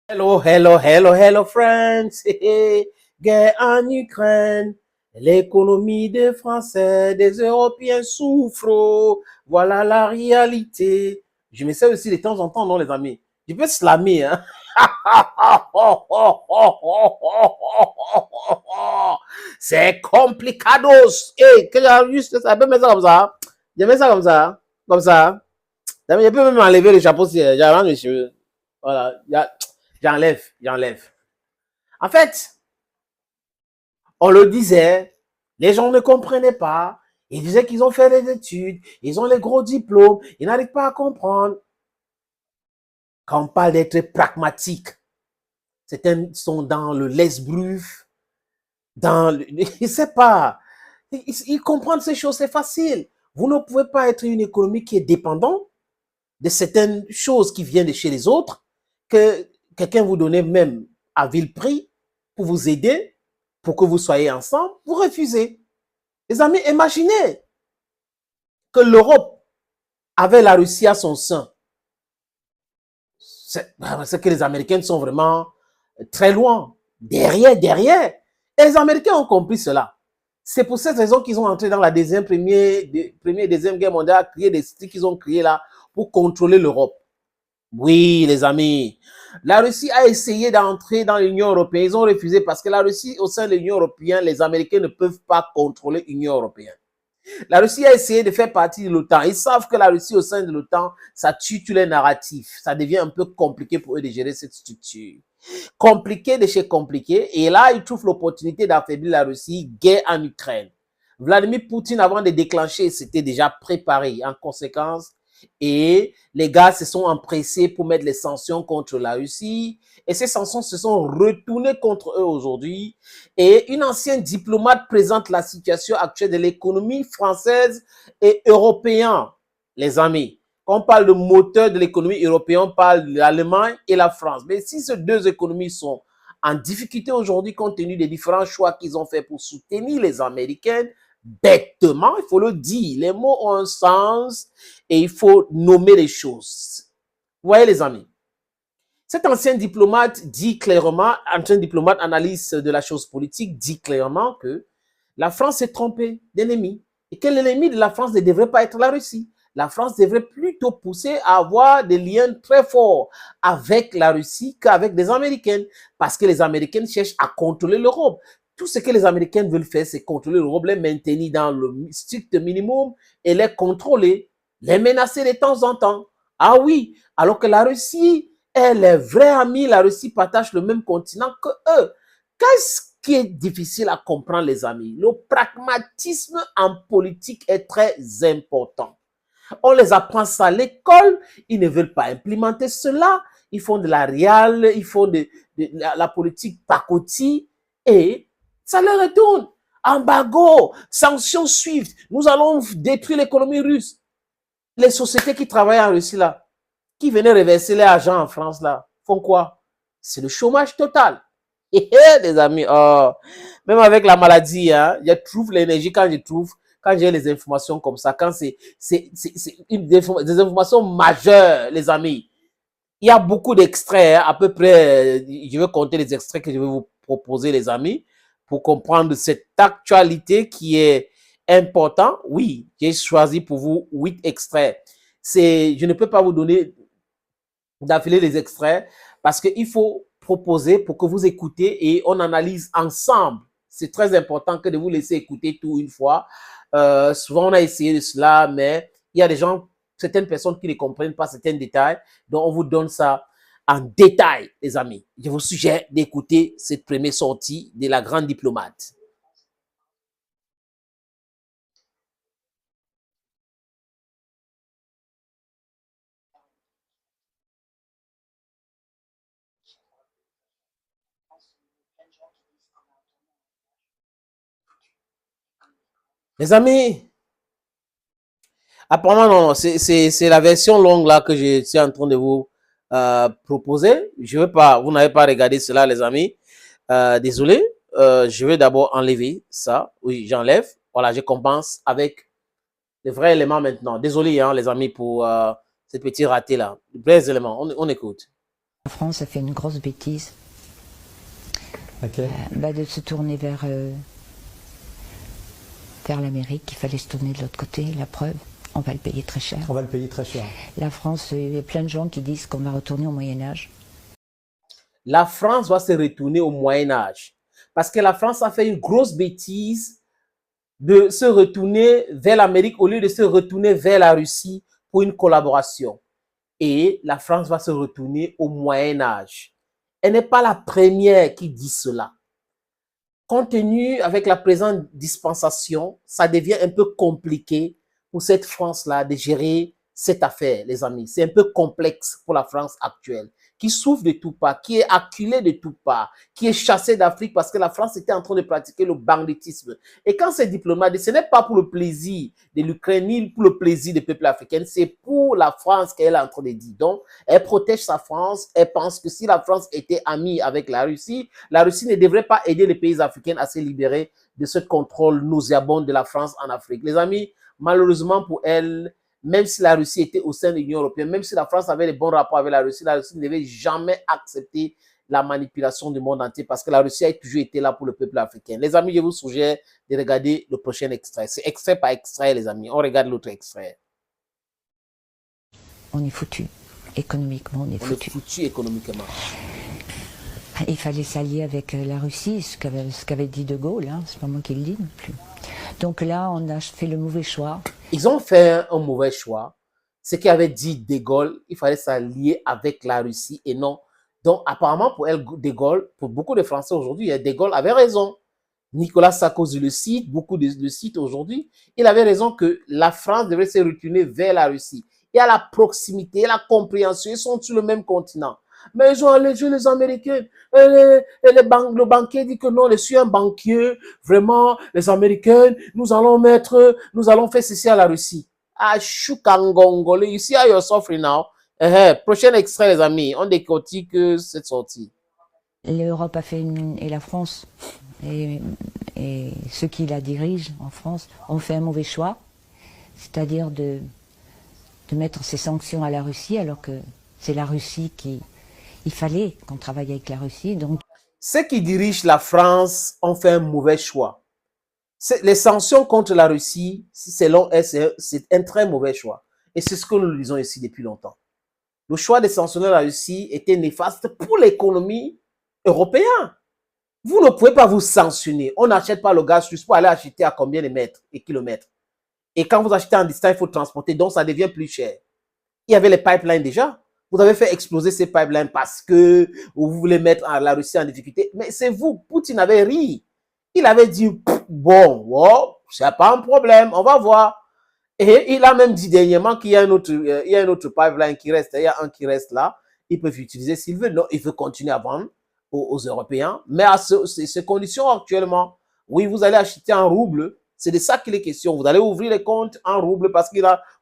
Hello, hello, hello, hello, friends. Guerre en Ukraine. L'économie des Français, des Européens souffre. Voilà la réalité. Je me sers aussi de temps en temps, non, les amis. Je peux slammer, hein. C'est complicados. Hey, que j'ai juste ça. Je peux mettre ça comme ça. Je mets ça comme ça. Comme ça. Je peux même enlever le chapeau si j'arrange mes cheveux. Voilà. J'enlève. En fait, on le disait, les gens ne comprenaient pas. Ils disaient qu'ils ont fait des études, ils ont les gros diplômes, ils n'arrivent pas à comprendre. Quand on parle d'être pragmatique, certains sont dans le laisse-bruf, dans le, je ne sais pas. Ils comprennent ces choses, c'est facile. Vous ne pouvez pas être une économie qui est dépendante de certaines choses qui viennent de chez les autres, que quelqu'un vous donne même à vil prix pour vous aider, pour que vous soyez ensemble, vous refusez. Les amis, imaginez que l'Europe avait la Russie à son sein. C'est que les Américains sont vraiment très loin, derrière. Et les Américains ont compris cela. C'est pour cette raison qu'ils ont entré dans la deuxième guerre mondiale, créé des styles qu'ils ont créés là pour contrôler l'Europe. Oui, les amis. La Russie a essayé d'entrer dans l'Union européenne. Ils ont refusé parce que la Russie, au sein de l'Union européenne, les Américains ne peuvent pas contrôler l'Union européenne. La Russie a essayé de faire partie de l'OTAN. Ils savent que la Russie, au sein de l'OTAN, ça tue tous les narratifs. Ça devient un peu compliqué pour eux de gérer cette structure. Compliqué de chez compliqué. Et là, ils trouvent l'opportunité d'affaiblir la Russie, guerre en Ukraine. Vladimir Poutine, avant de déclencher, s'était déjà préparé en conséquence. Et les gars se sont empressés pour mettre les sanctions contre la Russie. Et ces sanctions se sont retournées contre eux aujourd'hui. Et une ancienne diplomate présente la situation actuelle de l'économie française et européenne, les amis. Quand on parle de moteur de l'économie européenne, on parle de l'Allemagne et la France. Mais si ces deux économies sont en difficulté aujourd'hui compte tenu des différents choix qu'ils ont fait pour soutenir les Américaines, bêtement, il faut le dire, les mots ont un sens et il faut nommer les choses. Vous voyez les amis, cet ancien diplomate dit clairement, ancien diplomate analyste de la chose politique, dit clairement que la France s'est trompée d'ennemi et que l'ennemi de la France ne devrait pas être la Russie. La France devrait plutôt pousser à avoir des liens très forts avec la Russie qu'avec les Américains, parce que les Américains cherchent à contrôler l'Europe. Tout ce que les Américains veulent faire, c'est contrôler l'Europe, les maintenir dans le strict minimum et les contrôler, les menacer de temps en temps. Ah oui, alors que la Russie, elle est vraie amie, la Russie partage le même continent que eux. Qu'est-ce qui est difficile à comprendre, les amis? Le pragmatisme en politique est très important. On les apprend ça à l'école, ils ne veulent pas implémenter cela, ils font de la réal, ils font de la politique pacotille et ça leur retourne. Embargo, sanctions SWIFT, nous allons détruire l'économie russe. Les sociétés qui travaillent en Russie là, qui venaient reverser l'argent en France là, font quoi? C'est le chômage total. Et les amis, oh, même avec la maladie, hein, je trouve l'énergie quand j'ai les informations comme ça, quand c'est des informations majeures, les amis. Il y a beaucoup d'extraits, hein, à peu près, je vais compter les extraits que je vais vous proposer, les amis, pour comprendre cette actualité qui est importante. Oui, j'ai choisi pour vous 8 extraits. Je ne peux pas vous donner d'affiler les extraits parce qu'il faut proposer pour que vous écoutez et on analyse ensemble. C'est très important que de vous laisser écouter tout une fois. Souvent, on a essayé de cela, mais il y a des gens, certaines personnes qui ne comprennent pas certains détails. Donc, on vous donne ça en détail, les amis. Je vous suggère d'écouter cette première sortie de la grande diplomate. Les amis, apparemment, non, c'est la version longue là que je suis en train de vous proposer. Je veux pas, vous n'avez pas regardé cela, les amis. Désolé, je vais d'abord enlever ça. Oui, j'enlève. Voilà, je compense avec les vrais éléments maintenant. Désolé, hein, les amis, pour ces petits ratés là. Les vrais éléments. On écoute. La France a fait une grosse bêtise de se tourner vers l'Amérique. Il fallait se tourner de l'autre côté. La preuve, on va le payer très cher. On va le payer très cher. La France, il y a plein de gens qui disent qu'on va retourner au Moyen-Âge. La France va se retourner au Moyen-Âge. Parce que la France a fait une grosse bêtise de se retourner vers l'Amérique au lieu de se retourner vers la Russie pour une collaboration. Et la France va se retourner au Moyen-Âge. Elle n'est pas la première qui dit cela. Compte tenu avec la présente dispensation, ça devient un peu compliqué pour cette France-là de gérer cette affaire, les amis. C'est un peu complexe pour la France actuelle, qui souffre de tout pas, qui est acculée de tout pas, qui est chassée d'Afrique parce que la France était en train de pratiquer le banditisme. Et quand c'est diplomate, ce n'est pas pour le plaisir de l'Ukraine, ni pour le plaisir des peuples africains, c'est pour la France qu'elle est en train de dire. Donc, elle protège sa France, elle pense que si la France était amie avec la Russie ne devrait pas aider les pays africains à se libérer de ce contrôle nauséabond de la France en Afrique. Les amis, malheureusement pour elle, même si la Russie était au sein de l'Union européenne, même si la France avait des bons rapports avec la Russie ne devait jamais accepter la manipulation du monde entier parce que la Russie a toujours été là pour le peuple africain. Les amis, je vous suggère de regarder le prochain extrait. C'est extrait par extrait, les amis. On regarde l'autre extrait. On est foutu. Économiquement, on est foutu. On est foutu économiquement. Il fallait s'allier avec la Russie, ce qu'avait dit De Gaulle, hein. C'est pas moi qui le dis non plus. Donc là, on a fait le mauvais choix. Ils ont fait un mauvais choix. Ce qu'avait dit De Gaulle, il fallait s'allier avec la Russie et non. Donc apparemment pour elle, De Gaulle, pour beaucoup de Français aujourd'hui, De Gaulle avait raison. Nicolas Sarkozy le cite, beaucoup le citent aujourd'hui. Il avait raison que la France devrait se retourner vers la Russie. Et à la proximité, la compréhension, ils sont sur le même continent. Mais ils ont allégé les Américains. Le banquier dit que non, je suis un banquier. Vraiment, les Américains, nous allons faire ceci à la Russie. Ah, choukangongole, you see how you're suffering now? Prochain extrait, les amis. On décortique cette sortie. L'Europe a fait et la France et ceux qui la dirigent en France ont fait un mauvais choix, c'est-à-dire de mettre ces sanctions à la Russie alors que c'est la Russie qui... Il fallait qu'on travaille avec la Russie. Donc... Ceux qui dirigent la France ont fait un mauvais choix. Les sanctions contre la Russie, selon eux, c'est un très mauvais choix. Et c'est ce que nous disons ici depuis longtemps. Le choix de sanctionner la Russie était néfaste pour l'économie européenne. Vous ne pouvez pas vous sanctionner. On n'achète pas le gaz juste pour aller acheter à combien de mètres et kilomètres. Et quand vous achetez en distance, il faut transporter, donc ça devient plus cher. Il y avait les pipelines déjà. Vous avez fait exploser ces pipelines parce que vous voulez mettre la Russie en difficulté. Mais c'est vous, Poutine avait ri. Il avait dit, bon, wow, c'est pas un problème, on va voir. Et il a même dit dernièrement qu'il y a un autre pipeline qui reste, il y a un qui reste là. Ils peuvent utiliser s'ils veulent. Non, il veut continuer à vendre aux Européens. Mais à ces conditions actuellement, oui, vous allez acheter en rouble. C'est de ça qu'il est question. Vous allez ouvrir les comptes en rouble parce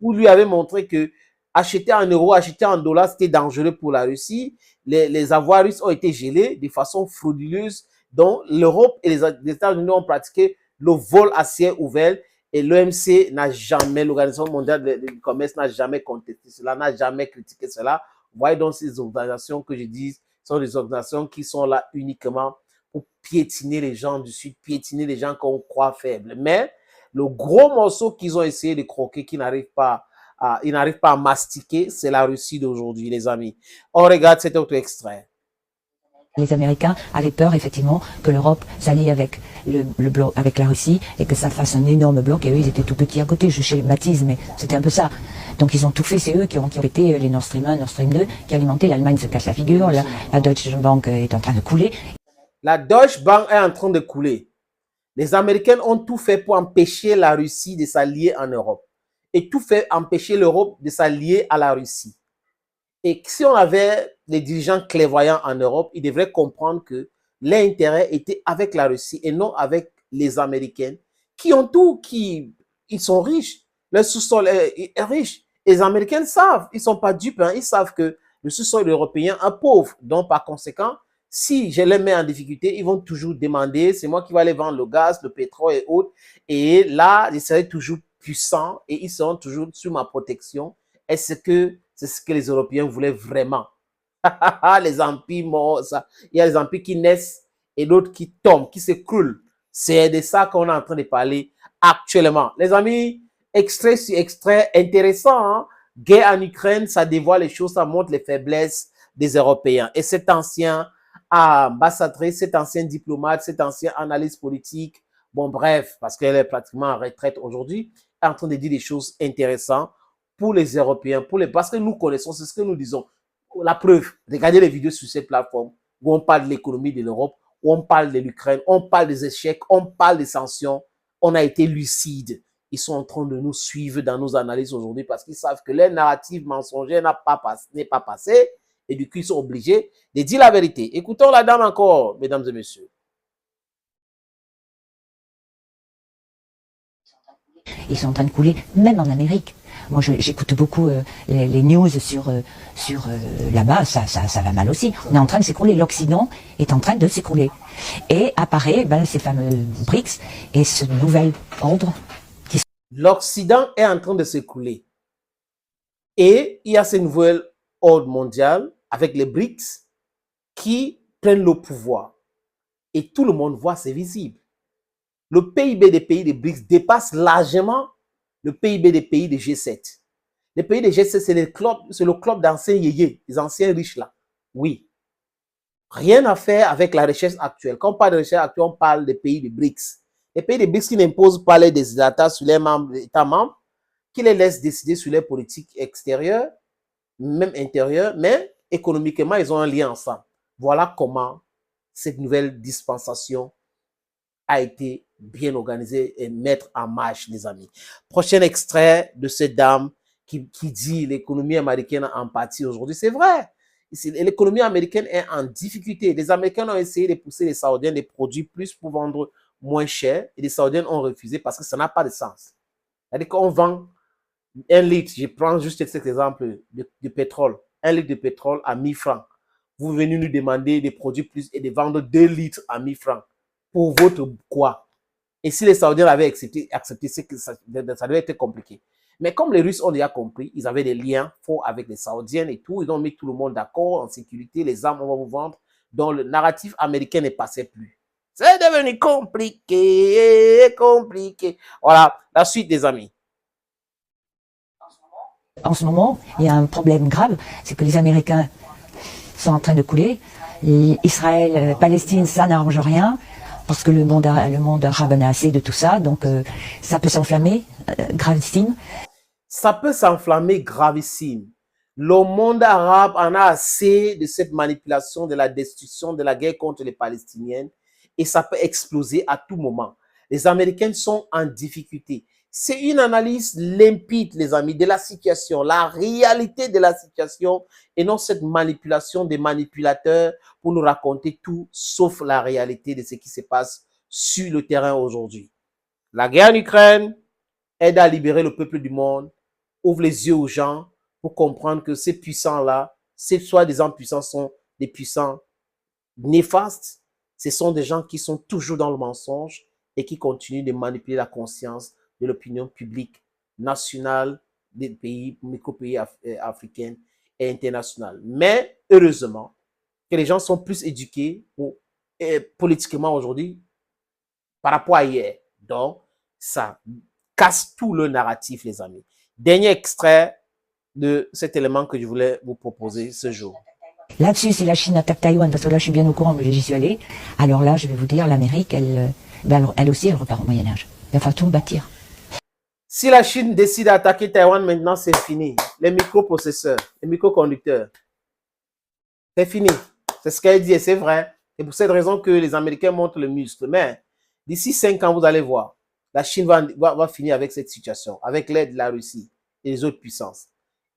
vous lui avez montré que acheter en euros, acheter en dollars, c'était dangereux pour la Russie. Les avoirs russes ont été gelés de façon frauduleuse. Donc, l'Europe et les États-Unis ont pratiqué le vol à ciel ouvert et l'OMC n'a jamais, l'Organisation mondiale du commerce n'a jamais contesté cela, n'a jamais critiqué cela. Vous voyez donc ces organisations que je dis sont des organisations qui sont là uniquement pour piétiner les gens du Sud, piétiner les gens qu'on croit faibles. Mais le gros morceau qu'ils ont essayé de croquer, qu'ils n'arrivent pas à mastiquer, c'est la Russie d'aujourd'hui, les amis. On regarde cet autre extrait. Les Américains avaient peur, effectivement, que l'Europe s'allie avec bloc, avec la Russie, et que ça fasse un énorme bloc, et eux, ils étaient tout petits à côté, je schématise, mais c'était un peu ça. Donc ils ont tout fait, c'est eux qui ont été les Nord Stream 1, Nord Stream 2, qui alimentaient, l'Allemagne se casse la figure, la Deutsche Bank est en train de couler. La Deutsche Bank est en train de couler. Les Américains ont tout fait pour empêcher la Russie de s'allier en Europe. Et tout fait empêcher l'Europe de s'allier à la Russie. Et si on avait les dirigeants clairvoyants en Europe, ils devraient comprendre que l'intérêt était avec la Russie et non avec les Américains, qui ont tout, ils sont riches. Le sous-sol est riche. Et les Américains savent, ils ne sont pas dupes, hein, ils savent que le sous-sol européen est pauvre. Donc, par conséquent, si je les mets en difficulté, ils vont toujours demander, c'est moi qui vais aller vendre le gaz, le pétrole et autres. Et là, je serai toujours puissant et ils seront toujours sur ma protection. Est-ce que c'est ce que les Européens voulaient vraiment? Les empires morts, ça. Il y a des empires qui naissent et d'autres qui tombent, qui s'écroulent. C'est de ça qu'on est en train de parler actuellement. Les amis, extrait sur extrait intéressant. Hein? Guerre en Ukraine, ça dévoile les choses, ça montre les faiblesses des Européens. Et cet ancien ambassadrice, cet ancien diplomate, cet ancien analyste politique, bon bref, parce qu'elle est pratiquement en retraite aujourd'hui, est en train de dire des choses intéressantes pour les Européens, parce que nous connaissons, c'est ce que nous disons. La preuve, regardez les vidéos sur cette plateforme où on parle de l'économie de l'Europe, où on parle de l'Ukraine, on parle des échecs, on parle des sanctions. On a été lucide. Ils sont en train de nous suivre dans nos analyses aujourd'hui parce qu'ils savent que leur narrative mensongère n'est pas passé et du coup, ils sont obligés de dire la vérité. Écoutons la dame encore, mesdames et messieurs. Ils sont en train de couler, même en Amérique. Moi, j'écoute beaucoup les news sur là-bas, ça va mal aussi. On est en train de s'écrouler, l'Occident est en train de s'écrouler. Et apparaît ces fameux BRICS et ce nouvel ordre. L'Occident est en train de s'écrouler. Et il y a ce nouvel ordre mondial avec les BRICS qui prennent le pouvoir. Et tout le monde voit, c'est visible. Le PIB des pays des BRICS dépasse largement le PIB des pays des G7. Les pays des G7, c'est le club d'anciens yéyés, les anciens riches là. Oui. Rien à faire avec la recherche actuelle. Quand on parle de recherche actuelle, on parle des pays des BRICS. Les pays des BRICS qui n'imposent pas les désiderata sur les États membres, qui les laissent décider sur les politiques extérieures, même intérieures, mais économiquement, ils ont un lien ensemble. Voilà comment cette nouvelle dispensation a été bien organisée et mettre en marche, les amis. Prochain extrait de cette dame qui dit l'économie américaine en partie aujourd'hui. C'est vrai. L'économie américaine est en difficulté. Les Américains ont essayé de pousser les Saoudiens des produits plus pour vendre moins cher et les Saoudiens ont refusé parce que ça n'a pas de sens. C'est-à-dire qu'on vend un litre, je prends juste cet exemple de pétrole, un litre de pétrole à 1000 francs. Vous venez nous demander des produits plus et de vendre 2 litres à 1000 francs. Pour votre quoi? Et si les Saoudiens avaient accepté c'est que ça devait être compliqué. Mais comme les Russes ont déjà compris, ils avaient des liens forts avec les Saoudiens et tout, ils ont mis tout le monde d'accord en sécurité, les armes, on va vous vendre. Donc le narratif américain ne passait plus. C'est devenu compliqué, compliqué. Voilà, la suite des amis. En ce moment, il y a un problème grave, c'est que les Américains sont en train de couler. Israël, Palestine, ça n'arrange rien, parce que le monde arabe en a assez de tout ça, donc ça peut s'enflammer, gravissime. Ça peut s'enflammer gravissime. Le monde arabe en a assez de cette manipulation, de la destruction, de la guerre contre les Palestiniens, et ça peut exploser à tout moment. Les Américains sont en difficulté. C'est une analyse limpide, les amis, de la situation, la réalité de la situation et non cette manipulation des manipulateurs pour nous raconter tout sauf la réalité de ce qui se passe sur le terrain aujourd'hui. La guerre en Ukraine aide à libérer le peuple du monde, ouvre les yeux aux gens pour comprendre que ces puissants-là, ces soi-disant puissants sont des puissants néfastes. Ce sont des gens qui sont toujours dans le mensonge et qui continuent de manipuler la conscience de l'opinion publique nationale des pays, micro-pays africains et internationaux. Mais heureusement que les gens sont plus éduqués politiquement aujourd'hui par rapport à hier. Donc, ça casse tout le narratif, les amis. Dernier extrait de cet élément que je voulais vous proposer ce jour. Là-dessus, si la Chine attaque Taïwan, parce que là, je suis bien au courant, mais j'y suis allée, alors là, je vais vous dire, l'Amérique, elle aussi, elle repart au Moyen-Âge. Il va falloir tout bâtir. Si la Chine décide d'attaquer Taïwan, maintenant, c'est fini. Les microprocesseurs, les microconducteurs, c'est fini. C'est ce qu'elle dit et c'est vrai. C'est pour cette raison que les Américains montrent le muscle. Mais d'ici 5 ans, vous allez voir, la Chine va finir avec cette situation, avec l'aide de la Russie et les autres puissances.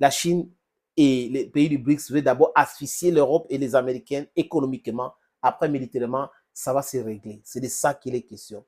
La Chine et les pays du BRICS veulent d'abord asphyxier l'Europe et les Américains économiquement. Après, militairement, ça va se régler. C'est de ça qu'il est question.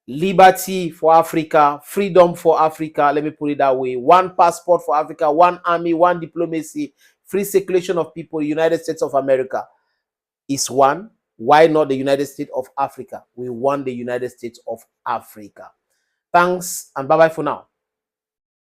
Liberty for Africa, freedom for Africa, let me put it that way. One passport for Africa, one army, one diplomacy, free circulation of people, United States of America is one. Why not the United States of Africa? We want the United States of Africa. Thanks and bye-bye for now.